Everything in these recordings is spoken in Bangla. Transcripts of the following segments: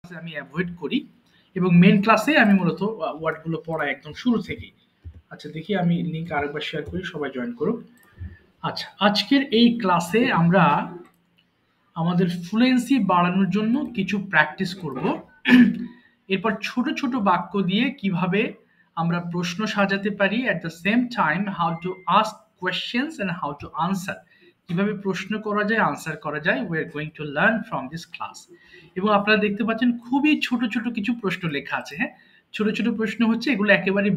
ক্লাসে আমি অ্যাভয়েড করি এবং মেন ক্লাসে আমি মূলত ওয়ার্ডগুলো পড়া একদম শুরু থেকেই। আচ্ছা দেখি আমি লিংক আরেকবার শেয়ার করি, সবাই জয়েন করুক। আচ্ছা আজকের এই ক্লাসে আমরা আমাদের ফ্লুয়েন্সি বাড়ানোর জন্য কিছু প্র্যাকটিস করব। এরপর ছোট ছোট বাক্য দিয়ে কিভাবে আমরা প্রশ্ন সাজাতে পারি, at the same time how to ask questions and how to answer, কিভাবে প্রশ্ন করা যায়, আনসার করা যায়। We are going to learn from this class. এবং আপনারা দেখতে পাচ্ছেন খুবই ছোট ছোট কিছু প্রশ্ন লেখা আছে। হ্যাঁ, ছোট ছোট প্রশ্ন হচ্ছে, এগুলো একেবারে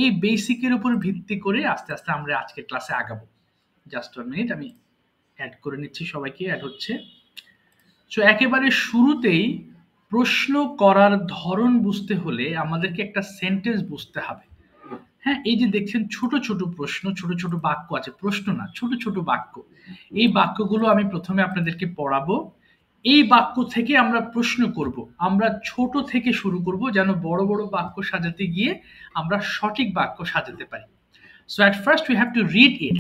এই বেসিকের উপর ভিত্তি করে আস্তে আস্তে আমরা আজকের ক্লাসে আগাবো। জাস্ট 1 মিনিট, আমি অ্যাড করে নিচ্ছি, সবাইকে অ্যাড হচ্ছে। সো একেবারে শুরুতেই প্রশ্ন করার ধরন বুঝতে হলে আমাদেরকে একটা সেন্টেন্স বুঝতে হবে। হ্যাঁ, এই যে দেখছেন ছোট ছোট প্রশ্ন, ছোট ছোট বাক্য আছে, প্রশ্ন না, ছোট ছোট বাক্য। এই বাক্যগুলো আমি প্রথমে আপনাদেরকে পড়াবো। এই বাক্য থেকে আমরা প্রশ্ন করব। আমরা ছোট থেকে শুরু করব, যেন বড় বড় বাক্য সাজাতে গিয়ে আমরা সঠিক বাক্য সাজাতে পারি। So at first we have to read it.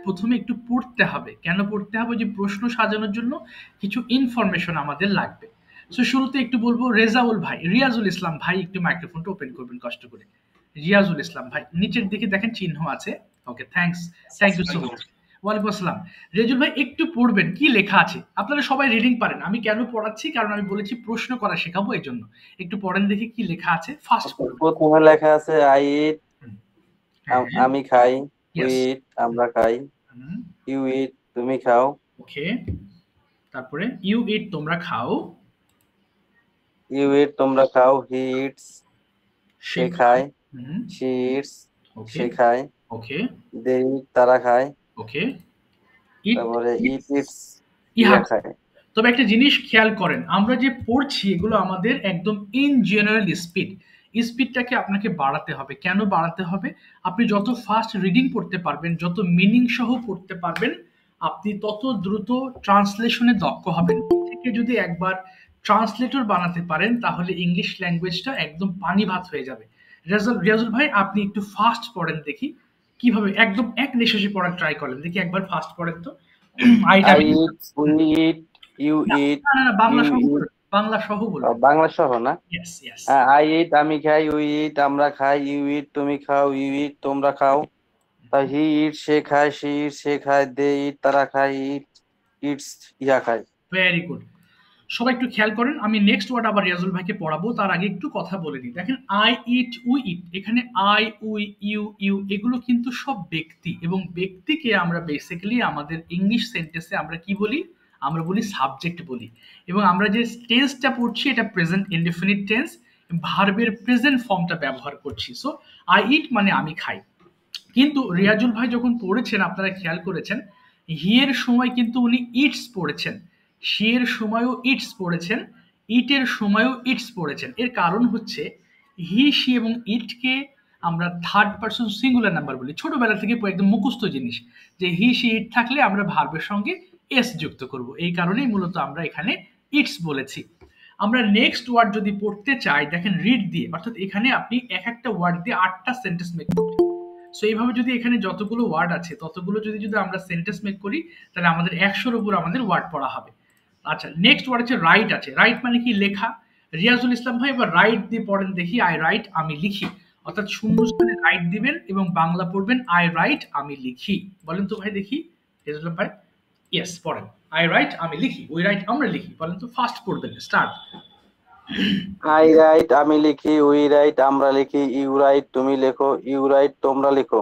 প্রথমে একটু পড়তে হবে। কেন পড়তে হবে? যে প্রশ্ন সাজানোর জন্য কিছু ইনফরমেশন আমাদের লাগবে। সো শুরুতে একটু বলবো, রেজাউল ভাই, রিয়াজুল ইসলাম ভাই একটু মাইক্রোফোনটা ওপেন করবেন কষ্ট করে। রিয়াজুল ইসলাম ভাই, নিচের দিকে দেখেন চিহ্ন আছে। Okay, thanks, thank you so much. ওয়ালাইকুম আসসালাম। রেজুল ভাই একটু পড়বেন কি লেখা আছে। আপনারা সবাই রিডিং পারেন, আমি কেন পড়াচ্ছি, কারণ আমি বলেছি প্রশ্ন করা শেখাবো, এই জন্য। একটু পড়েন দেখি কি লেখা আছে, ফার্স্ট পড়বেন। প্রথমে লেখা আছে আই ইট, হ্যাঁ, আমি খাই। We yes. ইট, আমরা খাই। ইউ ইট, তুমি খাও। ওকে, তারপরে ইউ ইট, তোমরা খাও। ইউ ইট, তোমরা খাও। হি ইটস, সে খায়। হুম, শি ইটস, ওকে, সে খায়। ওকে, দে ইট, তারা খায়। ওকে। ইট, তারপরে ইট ইটস, ইহা। ইয়া খায়। তবে একটা জিনিস খেয়াল করেন, আমরা যে পড়ছি এগুলো আমাদের একদম ইন জেনারেল স্পিড। স্পিডটাকে আপনাকে বাড়াতে হবে। কেন বাড়াতে হবে? আপনি যত ফাস্ট রিডিং পড়তে পারবেন, যত মিনিং সহ পড়তে পারবেন, আপনি তত দ্রুত ট্রান্সলেশনে দক্ষ হবেন। থেকে যদি একবার ট্রান্সলেটর বানাতে পারেন, তাহলে ইংলিশ ল্যাঙ্গুয়েজটা একদম পানি ভাত হয়ে যাবে। রিয়াজুল ভাই, আপনি একটু ফাস্ট পড়েন দেখি, কিভাবে একদম এক নিঃশ্বাসে পড়ার ট্রাই করেন দেখি, একবার ফাস্ট পড়েন তো। আইটা I eat, we eat, you না, ইট, না, না, বাংলা ইউ সহ ইট। বলুন, বাংলা সহ বলবেন। বাংলা সহ না? Yes, yes. আই ইট, আমি খাই। উই ইট, আমরা খাই। ইউ ইট, তুমি খাও। ইউ ইট, তোমরা খাও। হি ইট, সে খায়। শি ইট, সে খায়। দে ইট, তারা খায়। ইট ইটস, ইয়া খায়। Very good. সবাই একটু খেয়াল করেন, আমি নেক্সট ওয়ার্ড আবার রিয়াজুল ভাইকে পড়াবো, তার আগে একটু কথা বলে নিই। দেখেন, আই ইট, উই ইট, এখানে আই, উই, ইউ, ইউ এগুলো কিন্তু সব ব্যক্তি, এবং ব্যক্তিকে আমরা বেসিক্যালি আমাদের ইংলিশ সেন্টেন্সে আমরা কি বলি? আমরা বলি সাবজেক্ট বলি। এবং আমরা যে টেন্সটা পড়ছি এটা প্রেজেন্ট ইনডেফিনিট টেন্স, ভার্বের প্রেজেন্ট ফর্মটা ব্যবহার করছি। সো আই ইট মানে আমি খাই। কিন্তু রিয়াজুল ভাই যখন পড়েছেন, আপনারা খেয়াল করেছেন, হি এর সময় কিন্তু উনি ইটস পড়েছেন, শি এর সময়ও ইটস পড়েছেন, ইটের সময়ও ইটস পড়েছেন। এর কারণ হচ্ছে হি, শি এবং ইটকে আমরা থার্ড পারসন সিঙ্গুলার নাম্বার বলি। ছোটবেলা থেকে একদম মুখস্থ জিনিস, যে হি, শি, ইট থাকলে আমরা ভার্বের সঙ্গে এস যুক্ত করব। এই কারণেই মূলত আমরা এখানে ইটস বলেছি। আমরা নেক্সট ওয়ার্ড যদি পড়তে চাই, দেখেন রিড দিয়ে, অর্থাৎ এখানে আপনি এক একটা ওয়ার্ড দিয়ে 8টা সেন্টেন্স মেক করতে। সো এইভাবে যদি এখানে যতগুলো ওয়ার্ড আছে ততগুলো যদি যদি আমরা সেন্টেন্স মেক করি, তাহলে আমাদের 100-র উপর আমাদের ওয়ার্ড পড়া হবে। আচ্ছা, নেক্সট ওয়ার্ড আছে রাইট আছে। রাইট মানে কি? লেখা। রিয়াজুল ইসলাম ভাই এবার রাইট দিয়ে পড়েন দেখি। আই রাইট, আমি লিখি। অর্থাৎ শূন্যস্থানে রাইট দিবেন এবং বাংলা পড়বেন আই রাইট, আমি লিখি। বলেন তো ভাই দেখি, রিয়াজুল ইসলাম ভাই। ইয়েস, পড়েন। আই রাইট, আমি লিখি। উই রাইট, আমরা লিখি। বলেন তো, ফাস্ট পড়বেন, স্টার্ট। আই রাইট, আমি লিখি। উই রাইট, আমরা লিখি। ইউ রাইট, তুমি লেখো। ইউ রাইট, তোমরা লেখো।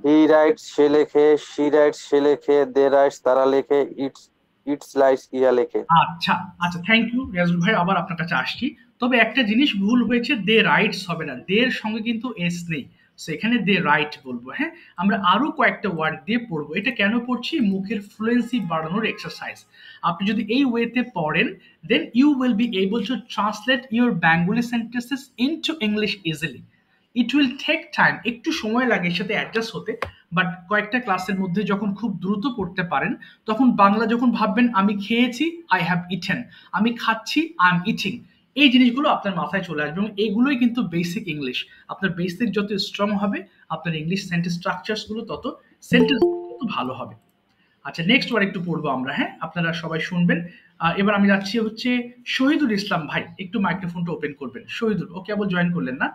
হি রাইটস, সে লেখে। শি রাইটস, সে লেখে। দে রাইটস, তারা লেখে। ইটস ইটস রাইটস, ইয়া লেখে। আচ্ছা, আচ্ছা, থ্যাংক ইউ রিয়াজুল ভাই, আবার আপনার কাছে আসছি। তবে একটা জিনিস ভুল হয়েছে, দে রাইটস হবে না, দের সঙ্গে কিন্তু এস নেই। সো এখানে দে রাইট বলবো। হ্যাঁ, আমরা আরো কয়েকটা ওয়ার্ড দিয়ে পড়বো। এটা কেন পড়ছি? মুখের ফ্লুয়েন্সি বাড়ানোর এক্সারসাইজ। আপনি যদি এই ওয়েতে পড়েন, then you will be able to translate your Bengali sentences into English easily. It will take time, একটু সময় লাগে এর সাথে অ্যাডজাস্ট হতে। বাট কয়েকটা ক্লাসের মধ্যে যখন খুব দ্রুত পড়তে পারেন, তখন বাংলা যখন ভাববেন আমি খেয়েছি, আই হ্যাভ ইটেন, আমি খাচ্ছি, আই এম ইটিং, এই জিনিসগুলো আপনার মাথায় চলে আসবে। এবং এইগুলোই কিন্তু বেসিক ইংলিশ। আপনার বেসিক যত স্ট্রং হবে, আপনার ইংলিশ সেন্টেন্স স্ট্রাকচারস গুলো তত সেন্টেন্স তত ভালো হবে। আচ্ছা, নেক্সট ওয়ার্ড একটু পড়বো আমরা। হ্যাঁ, আপনারা সবাই শুনবেন। এবার আমি যাচ্ছি হচ্ছে শহীদুল ইসলাম ভাই, একটু মাইক্রোফোনটা ওপেন করবেন। শহীদুল, ও কেবল জয়েন করলেন না?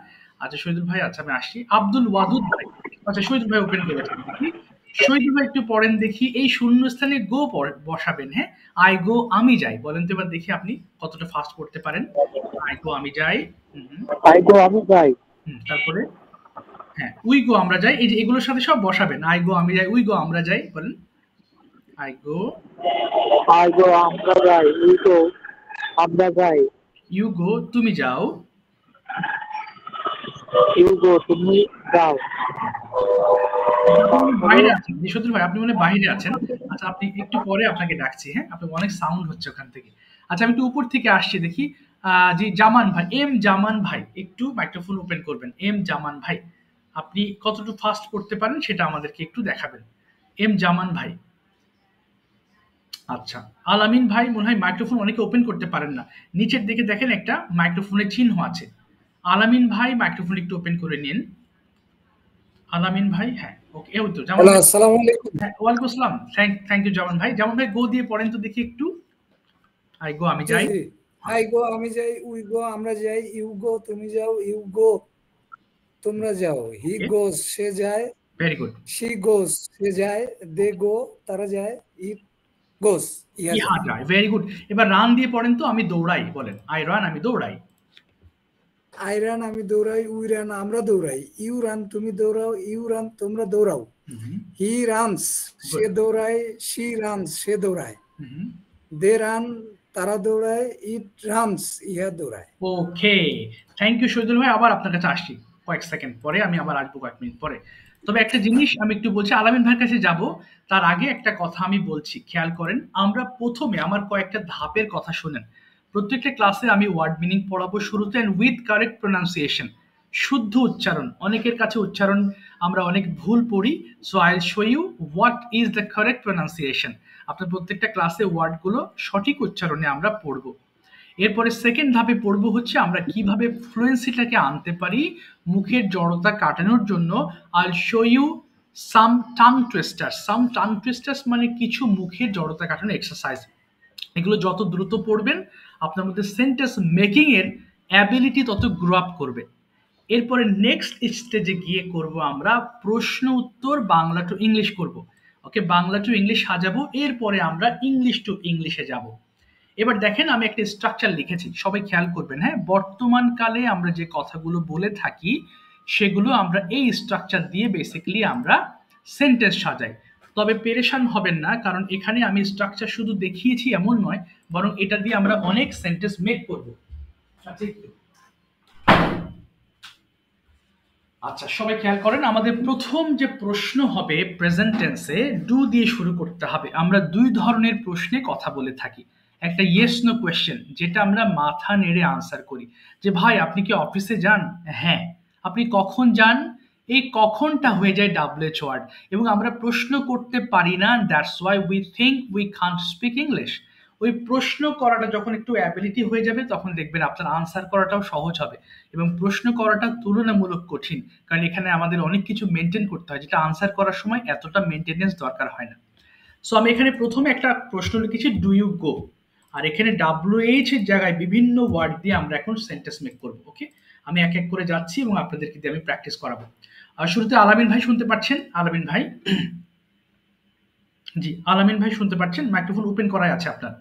আচ্ছা শহীদুল ভাই, আচ্ছা আমি আসছি। আব্দুল ওয়াদুদ ভাই, আচ্ছা শহীদুল ভাই ওপেন করেছেন দেখি। শহীদুল ভাই একটু পড়েন দেখি, এই শূন্যস্থানে গো বসাবেন, হ্যাঁ? আই গো আমি যাই, বলেন তো এবার দেখি আপনি কতটা ফাস্ট পড়তে পারেন। আই গো আমি যাই, আই গো আমি যাই, তারপরে হ্যাঁ উই গো আমরা যাই, এই যে এগুলোর সাথে সব বসাবেন। আই গো আমি যাই, উই গো আমরা যাই, বলেন আই গো, আই গো আমরা যাই, উই গো আমরা যাই, ইউ গো তুমি যাও, ইউ গো তুমি যাও। বাইরে আছেন নিশোদুল ভাই, আপনি মনে হয় বাইরে আছেন। আচ্ছা আপনি একটু পরে আপনাকে ডাকছি, হ্যাঁ? আপনার অনেক সাউন্ড হচ্ছে ওখান থেকে। আচ্ছা আমি একটু উপর থেকে আসছি দেখি। জি জামান ভাই, এম জামান ভাই, একটু মাইক্রোফোন ওপেন করবেন। এম জামান ভাই, আপনি কতটুকু ফাস্ট করতে পারেন সেটা আমাদেরকে একটু দেখাবেন। এম জামান ভাই। আচ্ছা আলামিন ভাই মনে হয় মাইক্রোফোন অনেকে ওপেন করতে পারেন না, নিচের দিকে দেখেন একটা মাইক্রোফোনের চিহ্ন আছে। আলামিন ভাই মাইক্রোফোন একটু ওপেন করে নিন। আলামিন ভাই, হ্যাঁ ওকে, এই তো জামান ভাই। আসসালামু আলাইকুম। হ্যাঁ ওয়ালাইকুম আসসালাম, থ্যাংক ইউ জামান ভাই। জামান ভাই গো দিয়ে পড়েন তো দেখি একটু। আই গো আমি যাই, আই গো আমি যাই, উই গো আমরা যাই, ইউ গো তুমি যাও, ইউ গো তোমরা যাও, হি গোস সে যায়, ভেরি গুড, শি গোস সে যায়, দে গো তারা যায়, ইট গোস ইহা যায়, ভেরি গুড। এবার রান দিয়ে পড়েন তো, আমি দৌড়াই, বলেন আই রান আমি দৌড়াই। আই রান আমি দৌড়াই, উই রান আমরা দৌড়াই, ইউ রান তুমি দৌড়াও, ইউ রান তোমরা দৌড়াও, হি রানস সে দৌড়ায়, শি রানস সে দৌড়ায়, দে রান তারা দৌড়ায়, ইট রানস ইহা দৌড়ায়। ওকে, থ্যাংক ইউ শহীদুল ভাই। আবার আপনার কাছে আসছি কয়েক সেকেন্ড পরে, আমি আবার আসবো কয়েক মিনিট পরে। তবে একটা জিনিস আমি একটু বলছি, আলামিন ভাইয়ের কাছে যাব, তার আগে একটা কথা আমি বলছি, খেয়াল করেন। আমরা প্রথমে আমার কয়েকটা ধাপের কথা শুনেন। প্রত্যেকটা ক্লাসে আমি ওয়ার্ড মিনিং পড়াবো শুরুতে, উইথ কারেক্ট প্রোনাউন্সিয়েশন, শুদ্ধ উচ্চারণ। অনেকের কাছে উচ্চারণ আমরা অনেক ভুল পড়ি, so I will show you what is the correct pronunciation. আপনার প্রত্যেকটা ক্লাসে ওয়ার্ডগুলো সঠিক উচ্চারণে আমরা পড়বো। এরপরে সেকেন্ড ধাপে পড়বো হচ্ছে আমরা কিভাবে ফ্লুয়েন্সিটাকে আনতে পারি মুখের জড়তা কাটানোর জন্য। I'll show you some tongue twisters. Some tongue twisters মানে কিছু মুখের জড়তা কাটানো এক্সারসাইজ। এগুলো যত দ্রুত পড়বেন আপনার মধ্যে সেন্টেন্স মেকিং এর অ্যাবিলিটি তত গ্রো আপ করবে। এরপরে নেক্সট স্টেজে গিয়ে করব আমরা প্রশ্ন উত্তর বাংলা টু ইংলিশ করব। ওকে, বাংলা টু ইংলিশ সাজাবো, এরপরে আমরা ইংলিশ টু ইংলিশে যাব। এবার দেখেন আমি একটা স্ট্রাকচার লিখেছি, সবাই খেয়াল করবেন, হ্যাঁ? বর্তমান কালে আমরা যে কথাগুলো বলে থাকি সেগুলো আমরা এই স্ট্রাকচার দিয়ে বেসিক্যালি আমরা সেন্টেন্স সাজাই। তবে পেরেশান হবেন না, কারণ এখানে আমি স্ট্রাকচার শুধু দেখিয়েছি এমন নয়, বরং এটা দিয়ে আমরা অনেক সেন্টেন্স মেক করব। আচ্ছা সবাই খেয়াল করেন, আমাদের প্রথম যে প্রশ্ন হবে প্রেজেন্ট টেন্সে ডু দিয়ে শুরু করতে হবে। আমরা দুই ধরনের প্রশ্নে কথা বলে থাকি। একটা ইয়েস নো কোয়েশ্চেন, যেটা আমরা মাথা নেড়ে আনসার করি, যে ভাই আপনি কি অফিসে যান? হ্যাঁ। আপনি কখন যান? এই কখনটা হয়ে যায় ডাব্লিউএইচ ওয়ার্ড, এবং আমরা প্রশ্ন করতে পারি না, that's why we think we can't speak English. ওই প্রশ্ন করাটা যখন একটু অ্যাবিলিটি হয়ে যাবে তখন দেখবেন আপনার আনসার করাটাও সহজ হবে, এবং প্রশ্ন করাটা তুলনামূলক কঠিন, কারণ এখানে আমাদের অনেক কিছু মেনটেন করতে হয়, যেটা আনসার করার সময় এতটা মেনটেনেন্স দরকার হয় না। সো আমি এখানে প্রথমে একটা প্রশ্ন লিখেছি, ডু ইউ গো, আর এখানে ডাব্লিউএইচ এর জায়গায় বিভিন্ন ওয়ার্ড দিয়ে আমরা এখন সেন্টেন্স মেক করব। ওকে, আমি এক এক করে যাচ্ছি এবং আপনাদেরকে দিয়ে আমি প্র্যাকটিস করাবো। আর শুরুতে আলামিন ভাই শুনতে পাচ্ছেন? আলামিন ভাই, জি আলামিন ভাই শুনতে পাচ্ছেন? মাইক্রোফোন ওপেন করাই আছে আপনার।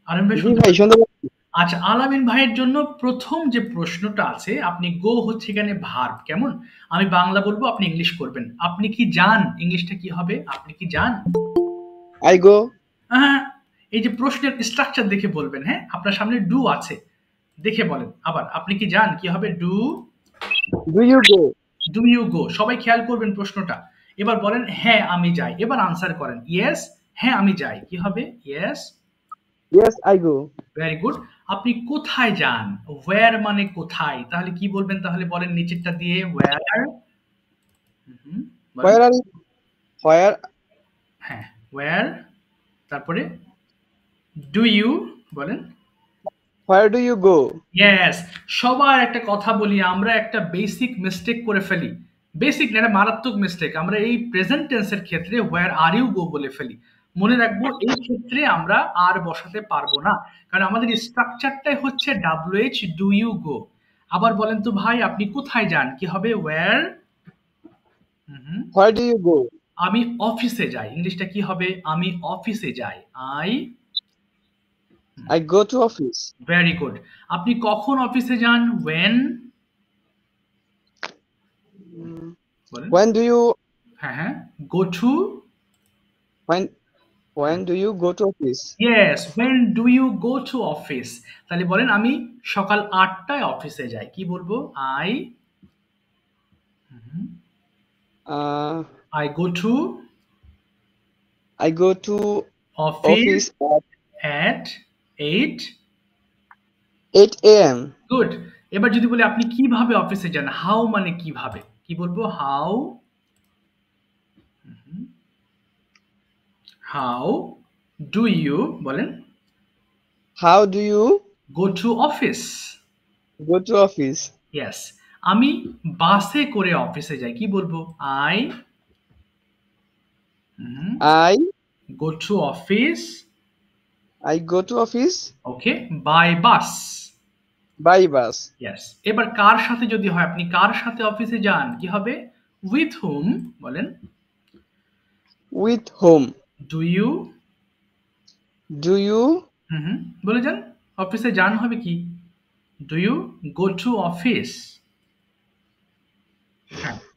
আলামিন ভাই শুনতে পাচ্ছেন? আচ্ছা আলামিন ভাইয়ের জন্য প্রথম যে প্রশ্নটা আছে, আপনি গো হচ্ছে এখানে ভার্ব, কেমন? আমি বাংলা বলবো, আপনি ইংলিশ করবেন। আপনি কি যান, ইংলিশটা কি হবে? আপনি কি যান? I go. হ্যাঁ, এই যে প্রশ্নের স্ট্রাকচার দেখে বলবেন, হ্যাঁ? আপনার সামনে ডু আছে, দেখে বলেন। আবার আপনি কি যান, কি হবে? Do you go. Do you go. সবাই খেয়াল করবেন প্রশ্নটা। এবার বলেন হ্যাঁ আমি যাই, এবার আনসার করেন। ইয়েস, হ্যাঁ আমি যাই, কি হবে? Yes yes I go. Very good. আপনি কোথায় যান? ওয়্যার মানে কোথায়, তাহলে কি বলবেন? তাহলে বলেন নিচেরটা দিয়ে, ওয়্যার। Where are you? হোয়ার। হ্যাঁ ওয়্যার, তারপরে ডু ইউ, বলেন where do you go? Yes. সবার একটা কথা বলি, আমরা একটা বেসিক মিস্টেক করে ফেলি। বেসিক না, এটা মারাত্মক মিস্টেক। আমরা এই প্রেজেন্ট টেন্সের ক্ষেত্রে হোয়ার আর ইউ গো বলে ফেলি। মনে রাখবো এই ক্ষেত্রে আমরা আর বসাতে পারবো না, কারণ আমাদের স্ট্রাকচারটাই হচ্ছে WH ডু ইউ গো। আবার বলেন তো ভাই আপনি কোথায় যান, কি হবে wire. Where do you go? আমি অফিসে যাই, ইংলিশটা কি হবে, আমি অফিসে যাই, I go to office. Very good. আপনি কখন অফিসে যান, when, বলেন। When do you হ্যাঁ, go to, when do you go to office? yes, when do you go to office। তাহলে বলেন আমি সকাল 8টায় অফিসে যাই, কি বলবো, I go to office at 8 a.m. Good. এবার যদি বলি আপনি কিভাবে অফিসে যান, হাউ মানে কিভাবে, কি বলবো, হাউ ডু ইউ, বলেন, How do you go to office. go to office? Yes. আমি বাসে করে অফিসে যাই, কি বলবো, I go to office, I go to office okay, by bus. by bus. Yes. এবার কার সাথে যদি হয়, আপনি কার সাথে অফিসে যান, কি হবে, উইথ হুম, বলেন, With whom do you, do you বলে যান, অফিসে যান হবে কি, do you go to office.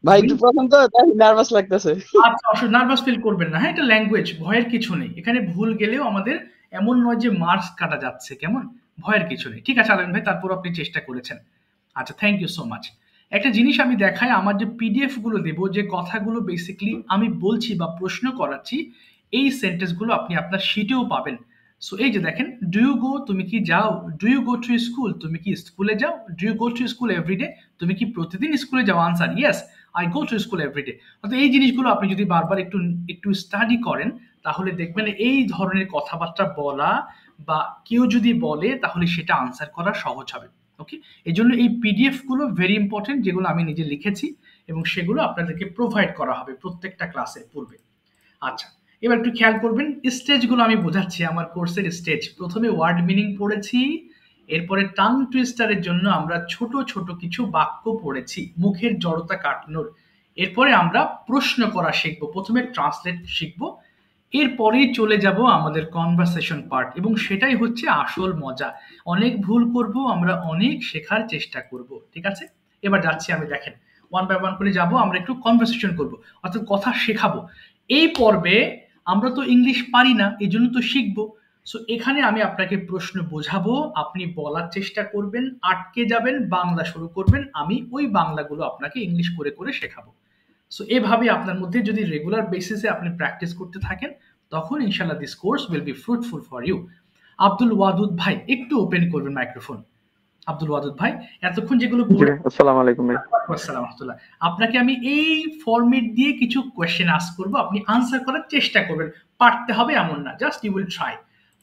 ভাই একটু প্রথম তো তাই নার্ভাস লাগতেছে। আচ্ছা, নার্ভাস ফিল করবেন না, হ্যাঁ, এটা ল্যাঙ্গুয়েজ, ভয়ের কিছু নেই এখানে, ভুল গেলেও আমাদের এমন নয় যে মার্কস কাটা যাচ্ছে, কেমন, ভয়ের কিছু নেই, ঠিক আছে আলামিন ভাই, তারপর আপনি চেষ্টা করেছেন। আচ্ছা, থ্যাংক ইউ সো মাচ। একটা জিনিস আমি দেখাই, আমার যে পিডিএফ গুলো দেবো, যে কথাগুলো বেসিক্যালি আমি বলছি বা প্রশ্ন করাচ্ছি, এই সেন্টেন্স গুলো আপনি আপনার শিটেও পাবেন। সো এই যে দেখেন, ডু ইউ গো, তুমি কি যাও, do you go to school, তুমি কি স্কুলে যাও, do you go to school everyday, তুমি কি প্রতিদিন স্কুলে যাও, answer yes, I go to school everyday. অর্থাৎ এই জিনিসগুলো আপনি যদি বারবার একটু স্টাডি করেন, তাহলে দেখবেন এই ধরনের কথাবার্তা বলা বা কেউ যদি বলে তাহলে সেটা আনসার করা সহজ হবে। ওকে, এই জন্য এই পিডিএফ গুলো ভেরি ইম্পর্টেন্ট, যেগুলো আমি নিজে লিখেছি এবং সেগুলো আপনাদেরকে প্রোভাইড করা হবে প্রত্যেকটা ক্লাসের পূর্বে। আচ্ছা, এবার একটু খেয়াল করবেন, স্টেজগুলো আমি বোঝাচ্ছি, আমার কোর্সের স্টেজ। প্রথমে ওয়ার্ড মিনিং পড়েছি, এরপরে টাং টুইস্টারের জন্য আমরা ছোট ছোট কিছু বাক্য পড়েছি, মুখের জড়তা কাটানোর। এরপরে আমরা প্রশ্ন করা শিখবো, প্রথমে ট্রান্সলেট শিখবো, এরপরেই চলে যাব আমাদের কনভারসেশন পার্ট, এবং সেটাই হচ্ছে আসল মজা। অনেক ভুল করব, আমরা অনেক শেখার চেষ্টা করব, ঠিক আছে। এবার যাচ্ছি আমি, দেখেন, ওয়ান বাই ওয়ান করে যাব, আমরা একটু কনভারসেশন করব, অর্থাৎ কথা শেখাবো। এই পর্বে আমরা তো ইংলিশ পারি না, এই জন্য তো শিখবো। সো এখানে আমি আপনাকে প্রশ্ন বোঝাবো, আপনি বলার চেষ্টা করবেন, আটকে যাবেন, বাংলা শুরু করবেন, আমি ওই বাংলাগুলো আপনাকে ইংলিশ করে করে শেখাবো। সো এভাবে আপনার মধ্যে যদি রেগুলার বেসিসে আপনি প্র্যাকটিস করতে থাকেন, তখন ইনশাআল্লাহ this course will be fruitful for you. Abdul Wadud ভাই একটু ওপেন করবেন মাইক্রোফোন। আব্দুল ওয়াদুদ ভাই, এতক্ষণ যেগুলো আসসালামু আলাইকুম ভাই। আসসালাম রাহমাতুল্লাহ, আপনাকে আমি এই ফরম্যাট দিয়ে কিছু কোয়েশ্চেন আস্ক করব, আপনি আনসার করার চেষ্টা করবেন, পারতে হবে এমন না, জাস্ট ইউ উইল ট্রাই।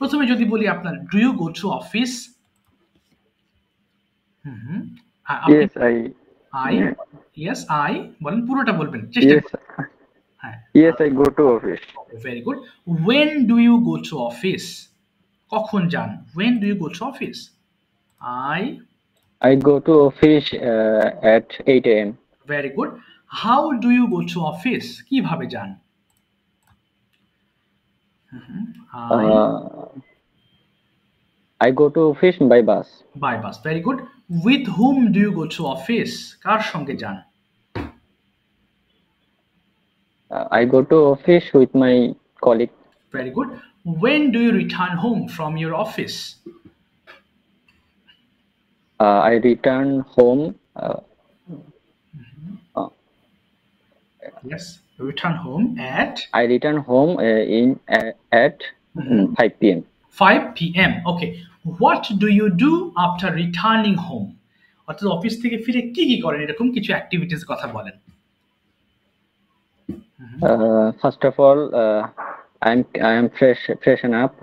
প্রথমে যদি বলি আপনার, do you go to office, Yes, I, yes I, বলেন, পুরোটা বলবেন, চেষ্টা yes, করবেন। হ্যাঁ, yes, I go to office. Very good. When do you go to office, কখন যান, when do you go to office, I go to office at 8 a.m. Very good. How do you go to office, কিভাবে যান, I go to office by bus. By bus, very good. With whom do you go to office, কার সঙ্গে যান, I go to office with my colleague. Very good. When do you return home from your office, I return home yes, return home at at 5 p.m. 5 p.m. Okay, what do you do after returning home, অর্থাৎ অফিস থেকে ফিরে কি কি করেন, এরকম কিছু অ্যাক্টিভিটিস কথা বলেন। First of all, I am freshen up.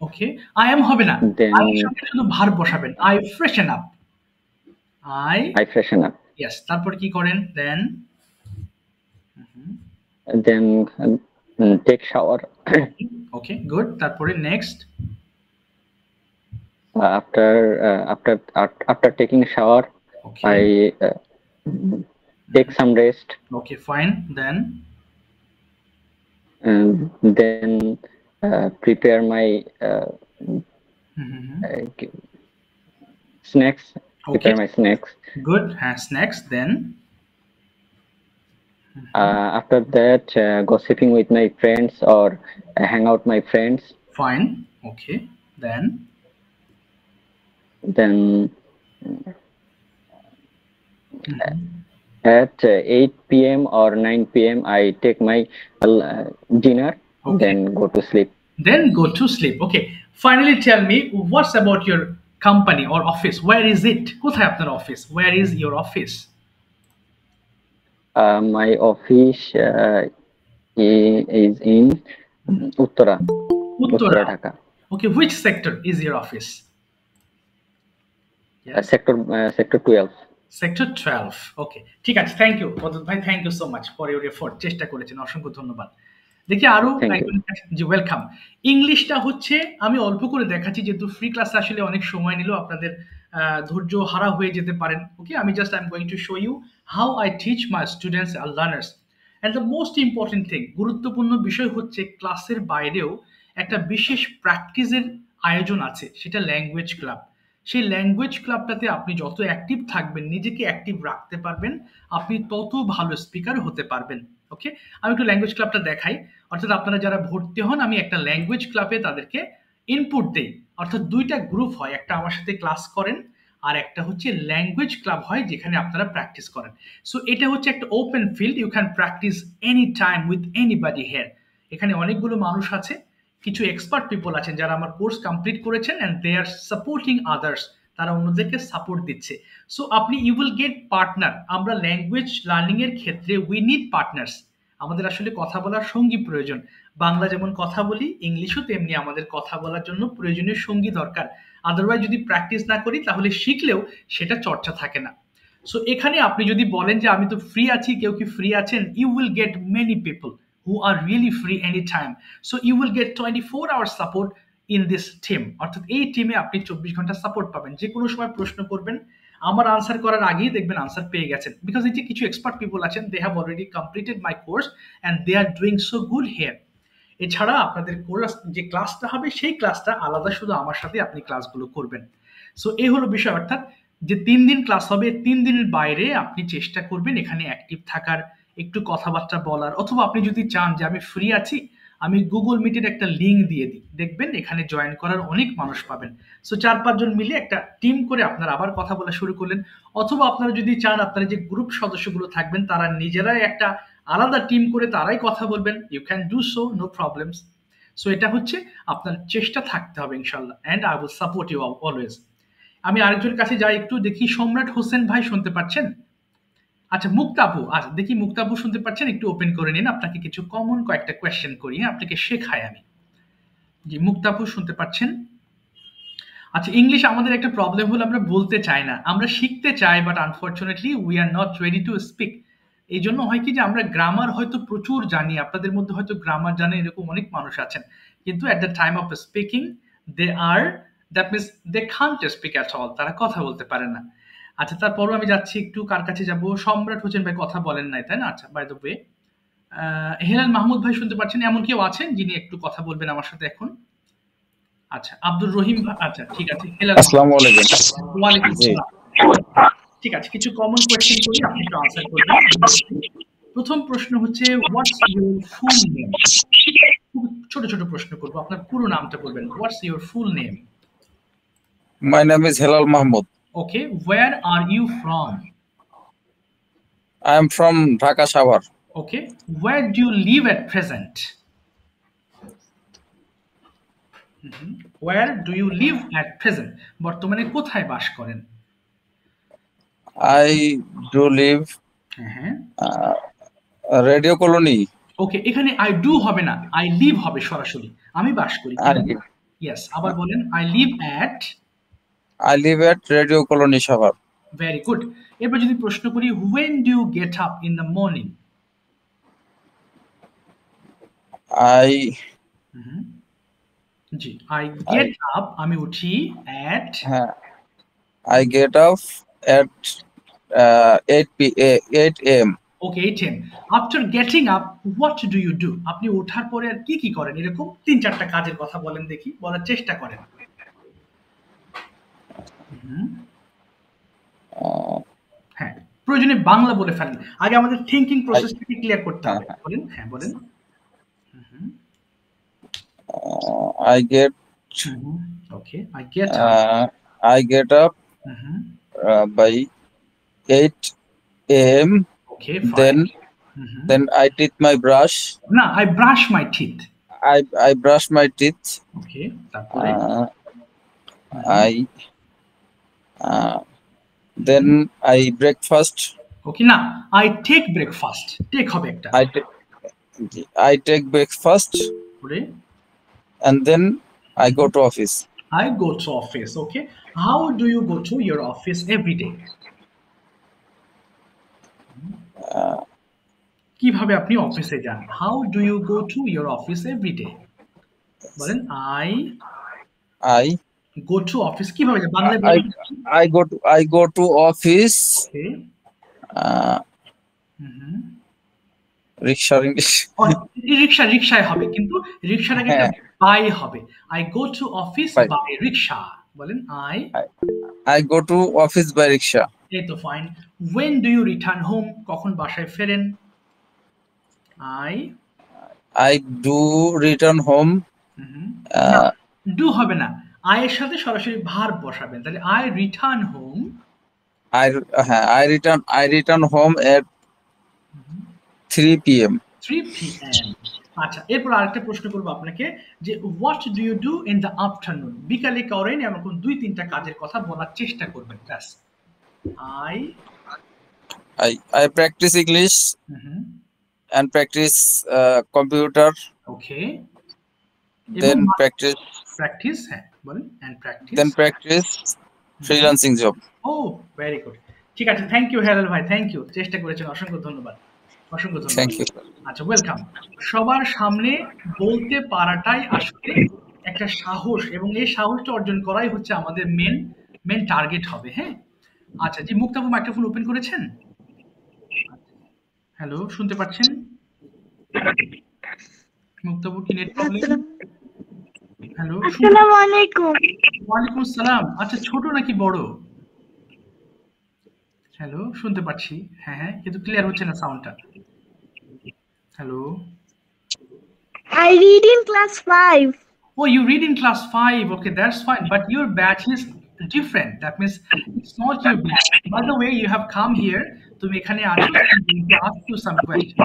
Okay, I am হবে না, Then আই এর সাথে শুধু ভার্ব বসাবেন, I freshen up, I freshen up. Yes, তারপর কি করেন, then Then take shower okay good, তারপরে next. After taking a shower, okay I take some rest, okay fine, then and then prepare my snacks. Okay Prepare my snacks. Good, হ্যাঁ snacks, then After that, gossiping with my friends or hang out my friends. Fine, okay then Then at 8 p.m. or 9 p.m. I take my dinner, Okay. then go to sleep. then go to sleep. Okay, finally tell me what's about your company or office, where is it? কোথায় আপনার office? Where is your office? My office is in Uttara Dhaka. Okay, which sector is your office? Yes. Sector 12. Sector 12. Okay, ঠিক আছে, থ্যাংক ইউ পদত ভাই, thank you so much for your effort, চেষ্টা করেছেন, অসংখ্য ধন্যবাদ। দেখি আরো Thank you. একজন আছে। জি ওয়েলকাম। ইংলিশটা হচ্ছে আমি অল্প করে দেখাচ্ছি, যেহেতু ফ্রি ক্লাস আসলে অনেক সময় নিল, আপনাদের ধৈর্য হারা হয়ে যেতে পারেন। ওকে, আমি just I am going to show you how I teach my students আর learners. And the most important thing, গুরুত্বপূর্ণ বিষয় হচ্ছে ক্লাসের বাইরেও একটা বিশেষ প্র্যাকটিসের আয়োজন আছে, সেটা ল্যাঙ্গুয়েজ ক্লাব। সেই ল্যাঙ্গুয়েজ ক্লাবটাতে আপনি যত অ্যাক্টিভ থাকবেন, নিজেকে অ্যাক্টিভ রাখতে পারবেন, আপনি তত ভালো স্পিকার হতে পারবেন। ওকে, আমি একটু ল্যাঙ্গুয়েজ ক্লাবটা দেখাই। অর্থাৎ আপনারা যারা ভর্তি হন, আমি একটা ল্যাঙ্গুয়েজ ক্লাবে তাদেরকে ইনপুট দেই। অর্থাৎ দুইটা গ্রুপ হয়, একটা আমার সাথে ক্লাস করেন আর একটা হচ্ছে ল্যাঙ্গুয়েজ ক্লাব হয়, যেখানে আপনারা প্র্যাকটিস করেন। সো এটা হচ্ছে একটা open field, you can practice any time with anybody here. এখানে অনেকগুলো মানুষ আছে, কিছু এক্সপার্ট পিপল আছেন যারা আমার কোর্স কমপ্লিট করেছেন, and they are supporting others, তারা অন্যদেরকে সাপোর্ট দিচ্ছে। সো আপনি ইউ উইল গেট পার্টনার। আমরা ল্যাঙ্গুয়েজ লার্নিং এর ক্ষেত্রে উই নিড পার্টনার্স। আমাদের আসলে কথা বলার সঙ্গী প্রয়োজন। বাংলা যেমন কথা বলি, ইংলিশও তেমনি আমাদের কথা বলার জন্য প্রয়োজনীয় সঙ্গী দরকার। আদারওয়াইজ যদি প্র্যাকটিস না করি, তাহলে শিখলেও সেটা চর্চা থাকে না। সো এখানে আপনি যদি বলেন যে আমি তো ফ্রি আছি, কেউ কি ফ্রি আছেন, you will get many people who are really free anytime. So you will get 24 hours support in this team. অর্থাৎ এই টিমে আপনি 24 ঘন্টা সাপোর্ট পাবেন। যে কোনো সময় প্রশ্ন করবেন, আমার আনসার করার আগেই দেখবেন আনসার পেয়ে গেছেন। বিকজ এই যে কিছু এক্সপার্ট পিপল আছেন, they have already completed my course and they are doing so good here. এছাড়া আপনাদের কোর্স যে ক্লাসটা হবে, সেই ক্লাসটা আলাদা, শুধু আমার সাথে আপনি ক্লাসগুলো করবেন। সো এই হলো বিষয়। অর্থাৎ যে 3 দিন ক্লাস হবে, 3 দিনের বাইরে আপনি চেষ্টা করবেন এখানে অ্যাক্টিভ থাকার, একটু কথাবার্তা বলার, অথবা আপনি যদি চান যে আমি ফ্রি আছি, আমি গুগল মিটের একটা লিঙ্ক দিয়ে দিই, দেখবেন এখানে জয়েন করার অনেক মানুষ পাবেন। সো 4-5 জন মিলে একটা টিম করে আপনারা আবার কথা বলা শুরু করলেন। অথবা আপনারা যদি চান, আপনারা যে গ্রুপ সদস্যগুলো থাকবেন, তারা নিজেরাই একটা আলাদা টিম করে তারাই কথা বলবেন, you can do so, no problems. So এটা হচ্ছে আপনার চেষ্টা থাকতে হবে ইনশাল্লাহ, and I will support you always. আমি আরেকজনের কাছে যাই, একটু দেখি। সম্রাট হোসেন ভাই শুনতে পাচ্ছেন? আচ্ছা, মুক্তাবু, আচ্ছা দেখি মুক্তাবু শুনতে পাচ্ছেন? একটু ওপেন করে নিন, আপনাকে কিছু কমন কয়েকটা কোয়েশ্চেন করি, আপনাকে শেখাই আমি। জি মুক্তাবু শুনতে পাচ্ছেন? আচ্ছা, ইংলিশ আমাদের একটা প্রবলেম হলো আমরা বলতে চাই না, আমরা শিখতে চাই, but unfortunately we are not ready to speak. এই জন্য হয় কি যে আমরা গ্রামার হয়তো প্রচুর জানি, আপনাদের মধ্যে হয়তো গ্রামার জানে এরকম অনেক মানুষ আছেন, কিন্তু at the time of speaking they are, that means they can't speak at all, তারা কথা বলতে পারে না। আচ্ছা, তারপরও আমি যাচ্ছি একটু, কার কাছে যাব? সম্রাট হোসেন ভাই কথা বলেন নাই, তাই না? আচ্ছা, by the way Helal Mahmud ভাই শুনতে পাচ্ছেন? এমন কেউ আছেন যিনি একটু কথা বলবেন আমার সাথে এখন? আচ্ছা, আব্দুর রহিম ভাই, আচ্ছা ঠিক আছে। হেলাল, আসসালামু আলাইকুম। ওয়ালাইকুম জি। আসসালাম। ঠিক আছে, কিছু কমন কোয়েশ্চেন করি, আপনি একটু আনসার করবেন। প্রথম প্রশ্ন হচ্ছে, হোয়াটস ইউর ফুল নেম? খুব ছোট ছোট প্রশ্ন করবো, আপনার পুরো নামটা বলবেন। What's your full name? My name is Hilal Mahmood. Okay, where are you from? I am from Dhaka Shawar. Okay, where do you live at present? Where do you live at present, বর্তমানে কোথায় বাস করেন? I do live হ্যাঁ, Radio Colony. ওকে, এখানে আই ডু হবে না, আই লিভ হবে সরাসরি, আমি বাস করি। I live. ইয়েস, আবার বলেন, I live at. I live at Radio Colony Shawar. Very good. এবার যদি প্রশ্ন করি, when do you get up in the morning? I জি, I get up, আমি উঠি at I get up at 8 a.m. Okay, 8 a.m. After getting up, what do you do? আপনি ওঠার পরে আর কি কি করেন? এরকম 3-4টা কাজের কথা বলেন দেখি, বলার চেষ্টা করেন। হ্যাঁ, প্রয়োজনে বাংলা বলে ফেলেন। আগে আমাদের থিংকিং প্রসেসটাকে ক্লিয়ার করতে হবে। বলেন, হ্যাঁ বলেন। I get Okay, I get up by 8 a.m. Okay, fine. Then I teeth my brush. না, I brush my teeth. I brush my teeth. Okay, তারপরে then I breakfast. Okay, না, I take breakfast. Take হবে একটা। I take breakfast. And then I go to office. I go to office. Okay, how do you go to your office every day? কিভাবে আপনি অফিসে যান? How do you go to your office every day? বলেন I go to office কিভাবে যান? বাংলায় বলেন। I go to office. Okay. রিকশায় হবে, কিন্তু রিকশার আগে বাই হবে। I go to office by rickshaw. বলেন I go to office by rickshaw. এই তো fine. When do you return home? কখন বাসায় ফেরেন? I do return home. Do হবে না, I এর সাথে সরাসরি ভার্ব বসাবেন। তাহলে I return home. I return home at 3 p.m. 3 p.m. আচ্ছা, এরপর আরেকটা প্রশ্ন করব আপনাকে যে what do you do in the afternoon? বিকালে করেন এরকম 2-3টা কাজের কথা বলার চেষ্টা করবেন। ব্যাস। I practice English and practice computer. Okay. Then practice হ্যাঁ বলেন, and practice. Then practice freelancing job. Oh, very good. ঠিক আছে, থ্যাংক ইউ হেলাল ভাই, থ্যাংক ইউ। চেষ্টা করেছেন, অসংখ্য ধন্যবাদ। Thank you. আচ্ছা, ওয়েলকাম। সবার সামনে বলতে পারাটাই আসলে একটা সাহস, এবং এই সাহসটা অর্জন করাই হচ্ছে আমাদের মেন টার্গেট হবে। হ্যাঁ, আচ্ছা জি, মুক্তাবু মাইক্রোফোন ওপেন করেছেন? হ্যালো, শুনতে পাচ্ছেন? মুক্তাবু কি নেট প্রবলেম? হ্যালো, আসসালামু আলাইকুম। ওয়ালাইকুম আসসালাম। আচ্ছা, ছোট নাকি বড়? হ্যালো, শুনতে পাচ্ছি, হ্যাঁ, কিন্তু ক্লিয়ার হচ্ছে না সাউন্ডটা। Hello, I read in class 5. Oh, you read in class 5. Okay, that's fine. But your batch is different. That means it's not your batch. By the way, you have come here. তুমি এখানে আছো, to ask you some question.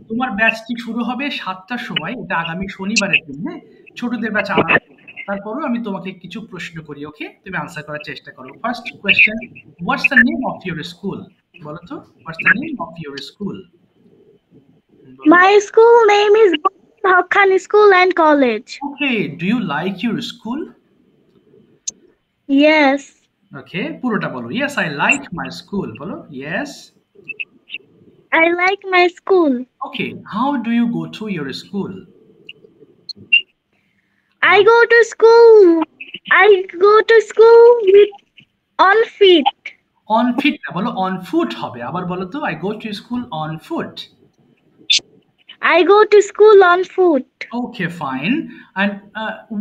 তোমার ব্যাচটি শুরু হবে 7টার সময়। এটা আগামী শনিবারের দিন। হ্যাঁ, ছোটদের ব্যাচ আলাদা। তারপরেও আমি তোমাকে কিছু প্রশ্ন করি, ওকে? তুমি আনসার করার চেষ্টা করো। First question, what's the name of your school? বলো তো, what's the name of your school? My school name is Haqqani School and College. Okay, do you like your school? Yes. Okay, পুরোটা বলো। Yes, I like my school. বলো, yes. I like my school. Okay, how do you go to your school? I go to school with on feet. On feet না, বলো on foot হবে। আবার বলো তো, I go to school on foot. I go to school on foot. Okay, fine. And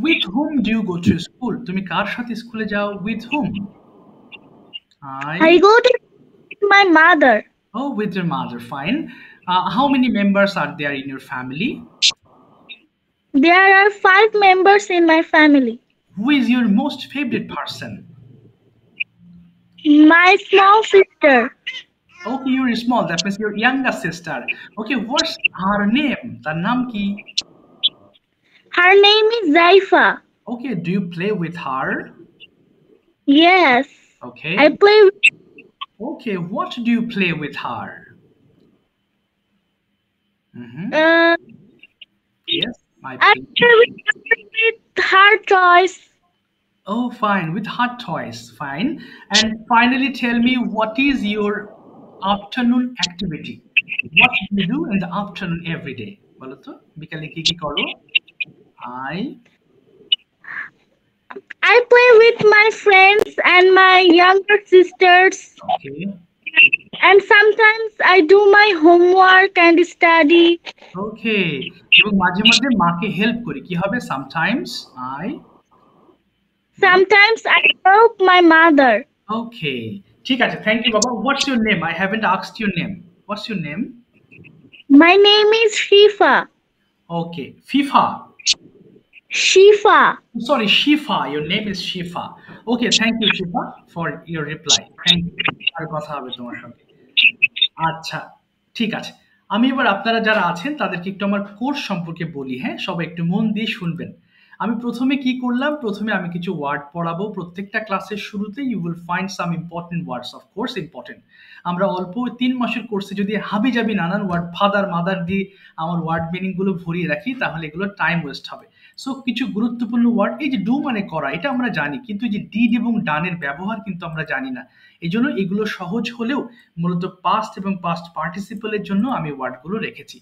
with whom do you go to school? তুমি কার সাথে স্কুলে যাও? With whom? I go to my mother. Oh, with your mother. Fine. How many members are there in your family? There are 5 members in my family. Who is your most favorite person? My small sister. Okay, you're small. That means your younger sister. Okay, what's her name? তার নাম কি? Her name is Zaifa. Okay, do you play with her? Yes. Okay. I play with... Okay, what do you play with her? Yes, I play with her toys. Oh, fine, with her toys. Fine. And finally, tell me, what is your afternoon activity? What do you do in the afternoon every day? বলো তো, বিকালে কি কি করো? I play with my friends and my younger sisters. Okay. And sometimes I do my homework and study. Okay. এবং মাঝে মাঝে মাকে হেল্প করি, কি হবে? Sometimes I help my mother. Okay. ঠিক আছে, thank you বাবা. What's your name? I haven't asked your name. What's your name? My name is Shifa. Okay. FIFA. Shifa. Sorry, Shifa. Your name is Shifa. Okay, thank you Shifa for your reply. Thank you. আর কথা হবে তোমার সঙ্গে। আচ্ছা, ঠিক আছে। আমি এবার আপনারা যারা আছেন তাদেরকে একটু আমার কোর্স সম্পর্কে বলি, হ্যাঁ? সবাই একটু মন দিয়ে শুনবেন। আমি প্রথমে কি করলাম? প্রথমে আমি কিছু ওয়ার্ড পড়াবো। প্রত্যেকটা ক্লাসের শুরুতে you will find some important words, of course important. আমরা অল্প 3 মাসের কোর্সে যদি হাবিজাবি নানান ওয়ার্ড ফাদার মাদার দিয়ে আমার ওয়ার্ড মিনিং গুলো ভরিয়ে রাখি তাহলে এগুলো টাইম ওয়েস্ট হবে। সো কিছু গুরুত্বপূর্ণ ওয়ার্ড, এই যে ডু মানে করা, এটা আমরা জানি, কিন্তু এই যে ডিড এবং ডানের ব্যবহার কিন্তু আমরা জানি না। এই জন্য এগুলো সহজ হলেও মূলত পাস্ট এবং পাস্ট পার্টিসিপলের জন্য আমি ওয়ার্ডগুলো রেখেছি।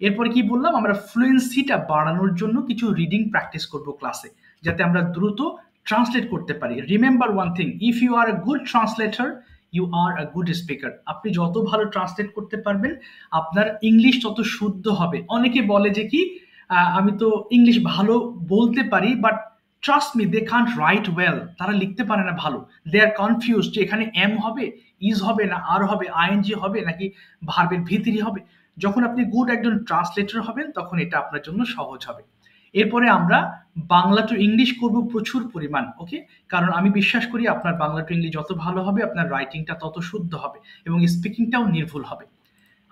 এরপরে কি বললাম? আমরা ফ্লুয়েন্সিটা বাড়ানোর জন্য কিছু রিডিং প্র্যাকটিস করব ক্লাসে, যাতে আমরা দ্রুত ট্রান্সলেট করতে পারি। Remember one thing, if you are a good translator you are a good speaker. আপনি যত ভালো ট্রান্সলেট করতে পারবেন আপনার ইংলিশ তত শুদ্ধ হবে। অনেকে বলে যে কি আমি তো ইংলিশ ভালো বলতে পারি, but trust me they can't write well. তারা লিখতে পারে না ভালো। দে আর কনফিউজ যে এখানে এম হবে, ইজ হবে না আর হবে, আইএনজি হবে নাকি ভার্বের ভিতরি হবে। যখন আপনি গুড একজন ট্রান্সলেটর হবেন তখন এটা আপনার জন্য সহজ হবে। এরপরে আমরা বাংলা টু ইংলিশ করব প্রচুর পরিমাণ, ওকে? কারণ আমি বিশ্বাস করি আপনার বাংলা টু ইংলিশ যত ভালো হবে আপনার রাইটিংটা তত শুদ্ধ হবে এবং স্পিকিংটাও নির্ভুল হবে।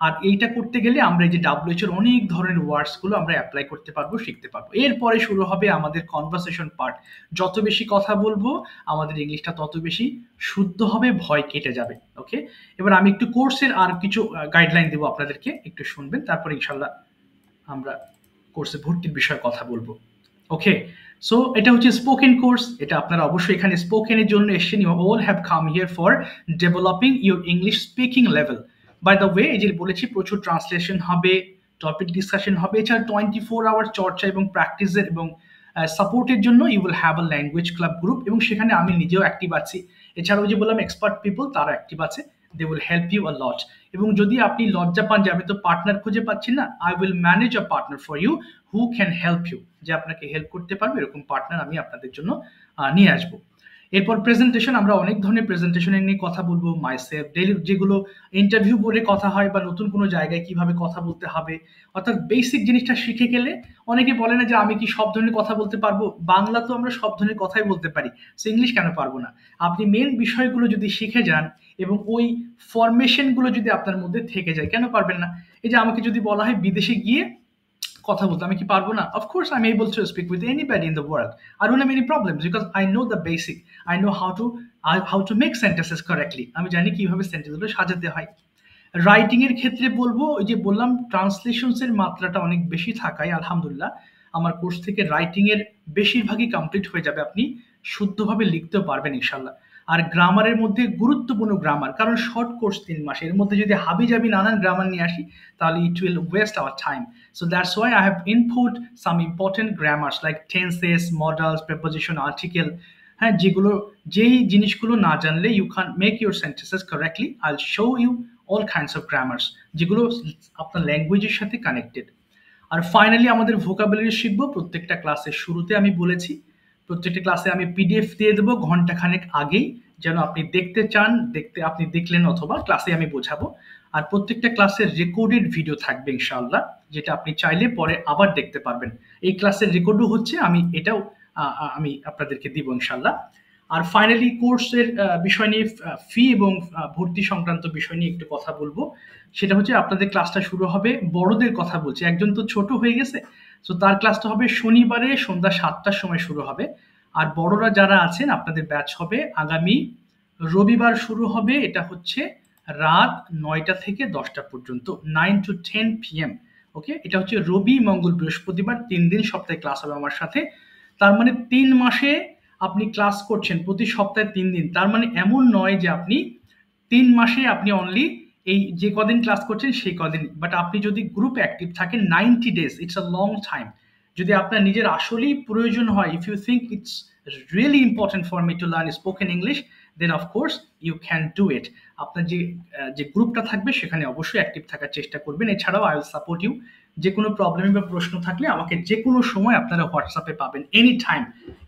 আর এইটা করতে গেলে আমরা এই যে WHO এর অনেক ধরনের ওয়ার্ডস গুলো আমরা অ্যাপ্লাই করতে পারবো, শিখতে পারবো। এরপরে শুরু হবে আমাদের কনভারসেশন পার্ট। যত বেশি কথা বলবো আমাদের ইংলিশটা তত বেশি শুদ্ধ হবে, ভয় কেটে যাবে, ওকে? এবার আমি একটু কোর্সের আর কিছু গাইডলাইন দেবো আপনাদেরকে, একটু শুনবেন, তারপর ইনশাল্লাহ আমরা কোর্সে ভর্তির বিষয়ে কথা বলবো, ওকে? সো এটা হচ্ছে স্পোকেন কোর্স। এটা আপনারা অবশ্যই এখানে স্পোকেনের জন্য এসেছেন। You all have come here for developing your English speaking level. By the way, এই যে বলেছি প্রচুর ট্রান্সলেশন হবে, টপিক ডিসকাশন হবে, এছাড়া 24 আওয়ার চর্চা এবং প্র্যাকটিসের এবং সাপোর্টের জন্য you will have a language club group, এবং সেখানে আমি নিজেও অ্যাক্টিভ আছি। এছাড়াও যে বললাম এক্সপার্ট পিপল তারা অ্যাক্টিভ আছে, they will help you a lot. এবং যদি আপনি লজ্জা পান যে আমি তো পার্টনার খুঁজে পাচ্ছি না, I will manage a partner for you who can help you, যে আপনাকে হেল্প করতে পারবে এরকম পার্টনার আমি আপনাদের জন্য নিয়ে আসবো। এরপর প্রেজেন্টেশন, আমরা অনেক ধরনের প্রেজেন্টেশনের নিয়ে কথা বলবো। মাইসেলফ ডেইলি যেগুলো ইন্টারভিউ বোর্ডে কথা হয় বা নতুন কোনো জায়গায় কিভাবে কথা বলতে হবে, অর্থাৎ বেসিক জিনিসটা শিখে গেলে, অনেকে বলে না যে আমি কি সব ধরনের কথা বলতে পারবো। বাংলা তো আমরা সব ধরনের কথাই বলতে পারি, সো ইংলিশ কেন পারবো না? আপনি মেন বিষয়গুলো যদি শিখে যান এবং ওই ফরমেশনগুলো যদি আপনার মধ্যে থেকে যায়, কেন পারবেন না? এই যে আমাকে যদি বলা হয় বিদেশে গিয়ে কথা বলতে, আমি কি পারবো না? Of course I'm able to speak with anybody in the world. I don't have any problems because I know the basic. I know how to make sentences correctly. আমি জানি কিভাবে সেন্টেন্সগুলো সাজাতে হয়। রাইটিং এর ক্ষেত্রে বলবো, ওই যে বললাম ট্রান্সলেশনস এর মাত্রাটা অনেক বেশি থাকায় আলহামদুলিল্লাহ আমার কোর্স থেকে রাইটিং এর বেশিরভাগই কমপ্লিট হয়ে যাবে। আপনি শুদ্ধভাবে লিখতেও পারবেন ইনশাল্লাহ। আর গ্রামারের মধ্যে গুরুত্বপূর্ণ গ্রামার, কারণ শর্ট কোর্স 3 মাস, এর মধ্যে যদি হাবিজাবি নানান গ্রামার নিয়ে আসি তাহলে it will waste our time. So that's why I have input some important grammars like tenses, modals, preposition, article, হ্যাঁ, যেগুলো যেই জিনিসগুলো না জানলে you can't make your sentences correctly. I'll show you all kinds of grammars যেগুলো আপনার ল্যাঙ্গুয়েজের সাথে কানেক্টেড। আর ফাইনালি আমাদের ভোকাবুলারি শিখবো। প্রত্যেকটা ক্লাসের শুরুতে আমি বলেছি প্রত্যেকটা ক্লাসে আমি পিডিএফ দিয়ে দেবো ঘন্টাখানেক আগেই, যেন আপনি দেখতে চান, আপনি দেখলেন অথবা ক্লাসে আমি বোঝাবো। আর প্রত্যেকটা ক্লাসের রেকর্ডেড ভিডিও থাকবে ইনশাআল্লাহ, যেটা আপনি চাইলে পরে আবার দেখতে পারবেন। এই ক্লাসের রেকর্ডও হচ্ছে, এটাও আমি আপনাদেরকে দিব ইনশাআল্লাহ। আর ফাইনালি কোর্সের বিষয় নিয়ে, ফি এবং ভর্তি সংক্রান্ত বিষয় নিয়ে একটু কথা বলবো। সেটা হচ্ছে আপনাদের ক্লাসটা শুরু হবে, বড়দের কথা বলছি, একজন তো ছোট হয়ে গেছে, তো তার ক্লাসটা হবে শনিবারে সন্ধ্যা 7টার সময় শুরু হবে। আর বড়রা যারা আছেন আপনাদের ব্যাচ হবে আগামী রবিবার শুরু হবে, এটা হচ্ছে রাত 9টা থেকে 10টা পর্যন্ত, 9 to 10 PM, ওকে? এটা হচ্ছে রবি, মঙ্গল, বৃহস্পতিবার, 3 দিন সপ্তাহে ক্লাস হবে আমার সাথে। তার মানে 3 মাসে আপনি ক্লাস করছেন প্রতি সপ্তাহে 3 দিন। তার মানে এমন নয় যে আপনি 3 মাসে আপনি অনলি এই যে কদিন ক্লাস করছেন সেই কদিন, বাট আপনি যদি গ্রুপে অ্যাক্টিভ থাকেন 90 days, it's a long time. যদি আপনার নিজের আসলেই প্রয়োজন হয়, if you think it's really important for me to learn spoken English, then of course you can do it. আপনার যে গ্রুপটা থাকবে সেখানে অবশ্যই অ্যাক্টিভ থাকার চেষ্টা করবেন। এছাড়াও আই উইল সাপোর্ট ইউ। যে কোনো প্রবলেম বা প্রশ্ন থাকলে আমাকে যে কোনো সময় আপনারা হোয়াটসঅ্যাপে পাবেন, any time.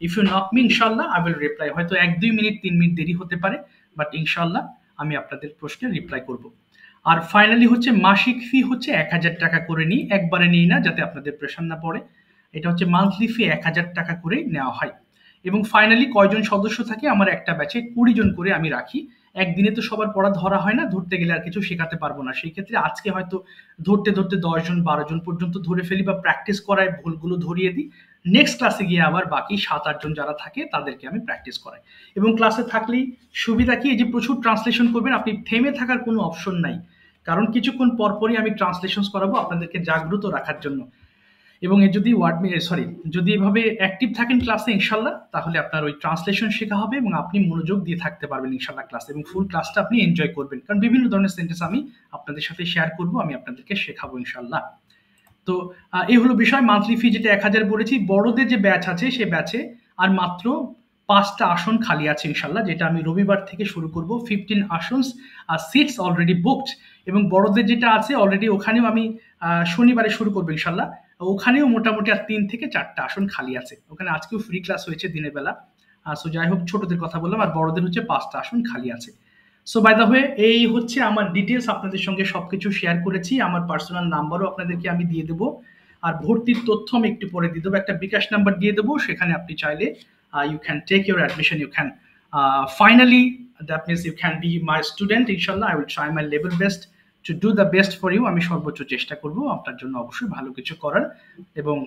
If you knock me, ইনশাল্লাহ আই উইল রিপ্লাই। হয়তো 1-2 মিনিট 3 মিনিট দেরি হতে পারে, বাট ইনশাল্লাহ আমি আপনাদের প্রশ্নের রিপ্লাই করব। আর ফাইনালি হচ্ছে মাসিক ফি হচ্ছে 1000 টাকা করে নিই, একবারে নিই না, যাতে আপনাদের প্রেশার না পড়ে। এটা হচ্ছে মান্থলি ফি 1000 টাকা করে নেওয়া হয়। এবং ফাইনালি কয়জন সদস্য থাকে আমার একটা ব্যাচে 20 জন করে আমি রাখি। একদিনে তো সবার পড়া ধরা হয় না, ধরতে গেলে আর কিছু শেখাতে পারবো না। সেই ক্ষেত্রে আজকে হয়তো ধরতে 10 জন 12 জন পর্যন্ত ধরে ফেলি বা প্র্যাকটিস করায় ভুলগুলো ধরিয়ে দিই। নেক্সট ক্লাসে গিয়ে আবার বাকি 7-8 জন যারা থাকে তাদেরকে আমি প্র্যাকটিস করাই। এবং ক্লাসে থাকলেই সুবিধা কি, এই যে প্রচুর ট্রান্সলেশন করবেন, আপনি থেমে থাকার কোনো অপশন নাই, কারণ কিছুক্ষণ পরপরই আমি ট্রান্সলেশন করাবো আপনাদেরকে জাগ্রত রাখার জন্য। এবং যদি যদি এভাবে অ্যাক্টিভ থাকেন ক্লাসে ইনশাল্লাহ, তাহলে আপনার ওই ট্রান্সলেশন শেখা হবে এবং আপনি মনোযোগ দিয়ে থাকতে পারবেন ইনশাল্লাহ ক্লাসে, এবং ফুল ক্লাসটা আপনি এনজয় করবেন, কারণ বিভিন্ন ধরনের সেন্টেন্স আমি আপনাদের সাথে শেয়ার করব, আমি আপনাদেরকে শেখাবো ইনশাল্লাহ। তো এই হলো বিষয়। মান্থলি ফি যেটা 1000 বলেছি। বড়দের যে ব্যাচ আছে সে ব্যাচে আর মাত্র 5টা আসন খালি আছে ইনশাল্লাহ, যেটা আমি রবিবার থেকে শুরু করব। 15 আসনস আর সিটস অলরেডি বুকড। এবং বড়দের যেটা আছে অলরেডি, ওখানেও আমি শনিবারে শুরু করবো ইনশাল্লাহ। ওখানেও মোটামুটি আর 3 থেকে 4টা আসন খালি আছে। ওখানে আজকেও ফ্রি ক্লাস হয়েছে দিনের বেলা। সো যাই হোক, ছোটদের কথা বললাম, আর বড়দের হচ্ছে 5টা আসন খালি আছে। সো বাই দ্য ওয়ে, এই হচ্ছে আমার ডিটেলস, আপনাদের সঙ্গে সবকিছু শেয়ার করেছি। আমার পার্সোনাল নাম্বারও আপনাদেরকে আমি দিয়ে দেবো, আর ভর্তির তথ্য আমি একটু পরে দিয়ে দেবো। একটা বিকাশ নাম্বার দিয়ে দেবো, সেখানে আপনি চাইলে you can take your admission, you can finally, that means you can be my student inshallah. I will try my level best to do the best for you. আমি সর্বোচ্চ চেষ্টা করব আপনার জন্য অবশ্যই ভালো কিছু করার, এবং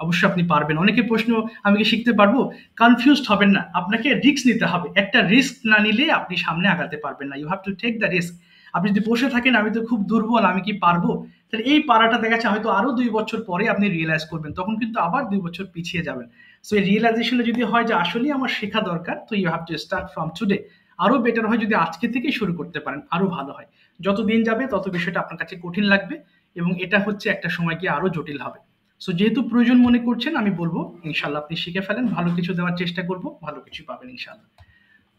অবশ্যই আপনি পারবেন। অনেকে প্রশ্ন, আমি কি শিখতে পারবো? কনফিউজড হবেন না, আপনাকে রিস্ক নিতে হবে। একটা রিস্ক না নিলে আপনি সামনে আগাতে পারবেন না। You have to take the risk. আপনি যদি বসে থাকেন আমি তো খুব দুর্বল, আমি কি পারবো, তাহলে এই পারাটা দেখা যাচ্ছে হয়তো আরো 2 বছর পরে আপনি রিয়েলাইজ করবেন, তখন কিন্তু আবার 2 বছর পিছিয়ে যাবেন। সো এই রিয়েলাইজেশনে যদি হয় যে আসলেই আমার শেখা দরকার, তো you have to start from today. আরো বেটার হয় যদি আজকে থেকেই শুরু করতে পারেন, আরো ভালো হয়। যত দিন যাবে তত বিষয়টা আপনার কাছে কঠিন লাগবে, এবং এটা হচ্ছে একটা সময় গিয়ে আরো জটিল হবে। সো যেহেতু প্রয়োজন মনে করছেন, আমি বলবো ইনশাল্লাহ আপনি শিখে ফেলেন, ভালো কিছু দেওয়ার চেষ্টা করব, ভালো কিছু পাবেন ইনশাল্লাহ।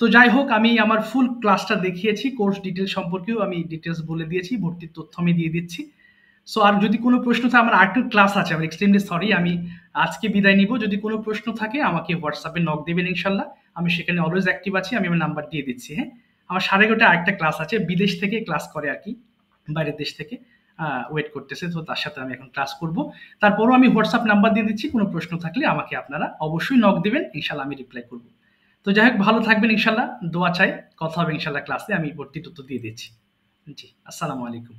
তো যাই হোক, আমি আমার ফুল ক্লাসটা দেখিয়েছি, কোর্স ডিটেলস সম্পর্কেও আমি ডিটেলস বলে দিয়েছি, ভর্তির তথ্য আমি দিয়ে দিচ্ছি। সো আর যদি কোনো প্রশ্ন থাকে, আমার আরেকটু ক্লাস আছে, আমি এক্সট্রিমলি সরি, আমি আজকে বিদায় নিব। যদি কোনো প্রশ্ন থাকে আমাকে হোয়াটসঅ্যাপে নক দেবেন ইনশাল্লাহ, আমি সেখানে অলওয়েজ অ্যাক্টিভ আছি। আমি আমার নাম্বার দিয়ে দিচ্ছি। হ্যাঁ, আমার 11:30 আরেকটা ক্লাস আছে, বিদেশ থেকে ক্লাস করে আর কি, বাইরের দেশ থেকে ওয়েট করতেছে, তো তার সাথে আমি এখন ক্লাস করব। তারপরও আমি হোয়াটসঅ্যাপ নাম্বার দিয়ে দিচ্ছি, কোনো প্রশ্ন থাকলে আমাকে আপনারা অবশ্যই নক দেবেন ইনশাল্লাহ, আমি রিপ্লাই করব। তো যাই হোক, ভালো থাকবেন ইনশাল্লাহ, দোয়া চাই, কথা হবে ইনশাল্লাহ ক্লাসে, আমি ভর্তি তথ্য দিয়ে দিচ্ছি। জি, আসসালামু আলাইকুম।